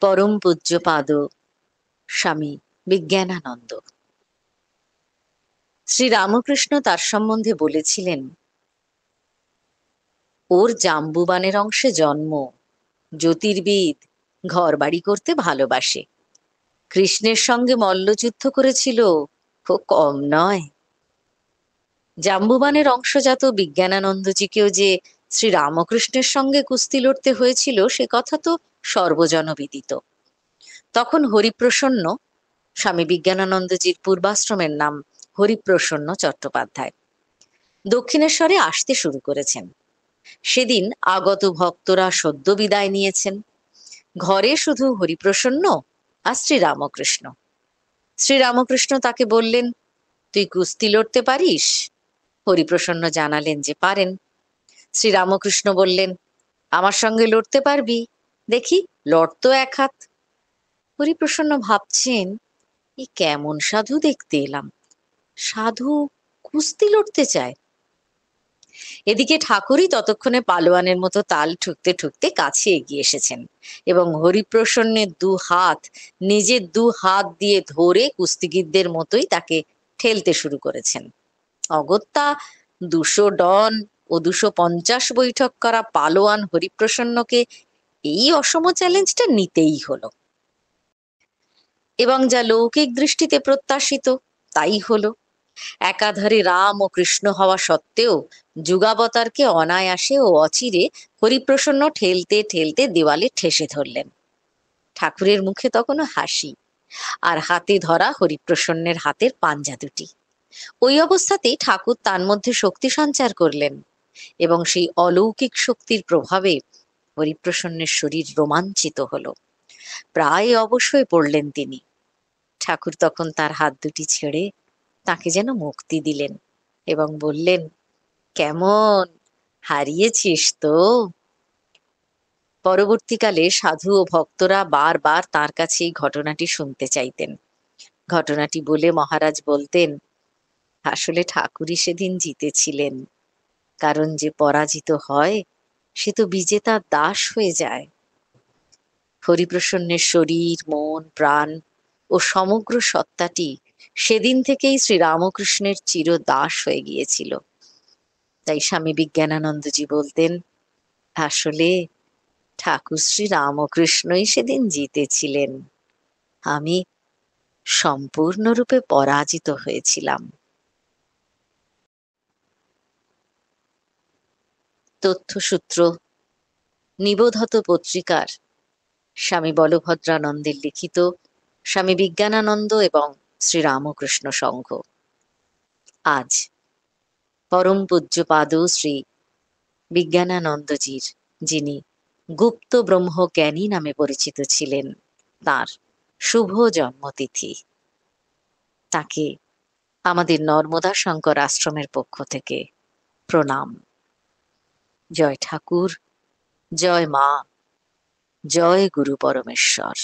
পরম পূজ্যপাদ স্বামী বিজ্ঞানানন্দ। শ্রী রামকৃষ্ণ তার সম্বন্ধে বলেছিলেন, ওর জাম্বুবানের অংশে জন্ম, জ্যোতির্বিদ, ঘর বাড়ি করতে ভালোবাসে, কৃষ্ণের সঙ্গে মল্লযুদ্ধ করেছিল, ও কম নয়। জাম্বুবানের অংশজাত বিজ্ঞানানন্দজিকেও যে শ্রী রামকৃষ্ণের সঙ্গে কুস্তি লড়তে হয়েছিল সে কথা তো সর্বজনবিদিত। তখন হরিপ্রসন্ন, স্বামী বিজ্ঞানানন্দজির পূর্বাশ্রমের নাম হরিপ্রসন্ন চট্টোপাধ্যায়, দক্ষিণেশ্বরে আসতে শুরু করেছেন। সেদিন আগত ভক্তরা সদ্য বিদায় নিয়েছেন। ঘরে শুধু হরিপ্রসন্ন আর শ্রীরামকৃষ্ণ। শ্রীরামকৃষ্ণ তাকে বললেন, তুই কুস্তি লড়তে পারিস? হরিপ্রসন্ন জানালেন যে পারেন। শ্রীরামকৃষ্ণ বললেন, আমার সঙ্গে লড়তে পারবি? দেখি, লড় তো এক হাত। হরিপ্রসন্ন ভাবছেন, এ কেমন সাধু দেখতে এলাম, সাধু কুস্তি লড়তে চায়। এদিকে ঠাকুরই ততক্ষণে পালোয়ানের মতো তাল ঠুকতে ঠুকতে কাছে এগিয়ে এসেছেন এবং হরিপ্রসন্নের দু হাত নিজের দু হাত দিয়ে ধরে কুস্তিগীরদের মতোই তাকে ঠেলতে শুরু করেছেন। অগত্যা 200 ডন ও 250 বৈঠক করা পালোয়ান হরিপ্রসন্নকে এই অসম চ্যালেঞ্জটা নিতেই হলো। এবং যা লৌকিক দৃষ্টিতে প্রত্যাশিত তাই হলো। একাধারে রাম ও কৃষ্ণ হওয়া সত্ত্বেও যুগাবতারকে অনায়াসে ও অচিরে হরিপ্রসন্ন ঠেলতে ঠেলতে দেওয়ালে ঠেসে ধরলেন। ঠাকুরের মুখে তখনও হাসি, আর হাতে ধরা হরিপ্রসন্নের হাতের পাঞ্জা দুটি। ওই অবস্থাতেই ঠাকুর তার মধ্যে শক্তি সঞ্চার করলেন এবং সেই অলৌকিক শক্তির প্রভাবে হরিপ্রসন্নের শরীর রোমাঞ্চিত হলো। প্রায় অবশ হয়ে পড়লেন তিনি। ঠাকুর তখন তার হাত দুটি ছেড়ে তাকে যেন মুক্তি দিলেন এবং বললেন, কেমন, হারিয়েছিস তো? পরবর্তীকালে সাধু ও ভক্তরা বারবার তার কাছে এই ঘটনাটি শুনতে চাইতেন। ঘটনাটি বলে মহারাজ বলতেন, আসলে ঠাকুরই সেদিন জিতেছিলেন, কারণ যে পরাজিত হয় সে তো বিজেতার দাস হয়ে যায়। হরিপ্রসন্নের শরীর, মন, প্রাণ ও সমগ্র সত্তাটি সেদিন থেকেই শ্রীরামকৃষ্ণের চিরদাস হয়ে গিয়েছিল। তাই স্বামী বিজ্ঞানানন্দজি বলতেন, আসলে ঠাকুর শ্রী রামকৃষ্ণই সেদিন জিতেছিলেন, আমি সম্পূর্ণরূপে পরাজিত হয়েছিলাম। তথ্যসূত্র নিবোধত পত্রিকার স্বামী বলভদ্রানন্দের লিখিত স্বামী বিজ্ঞানানন্দ এবং শ্রীরামকৃষ্ণ সংঘ। আজ পরম পূজ্যপাদ শ্রী বিজ্ঞানানন্দজির, যিনি গুপ্ত ব্রহ্মজ্ঞানী নামে পরিচিত ছিলেন, তার শুভ জন্মতিথি। তাকে আমাদের নর্মদা শঙ্কর আশ্রমের পক্ষ থেকে প্রণাম। জয় ঠাকুর, জয় মা, জয় গুরু পরমেশ্বর।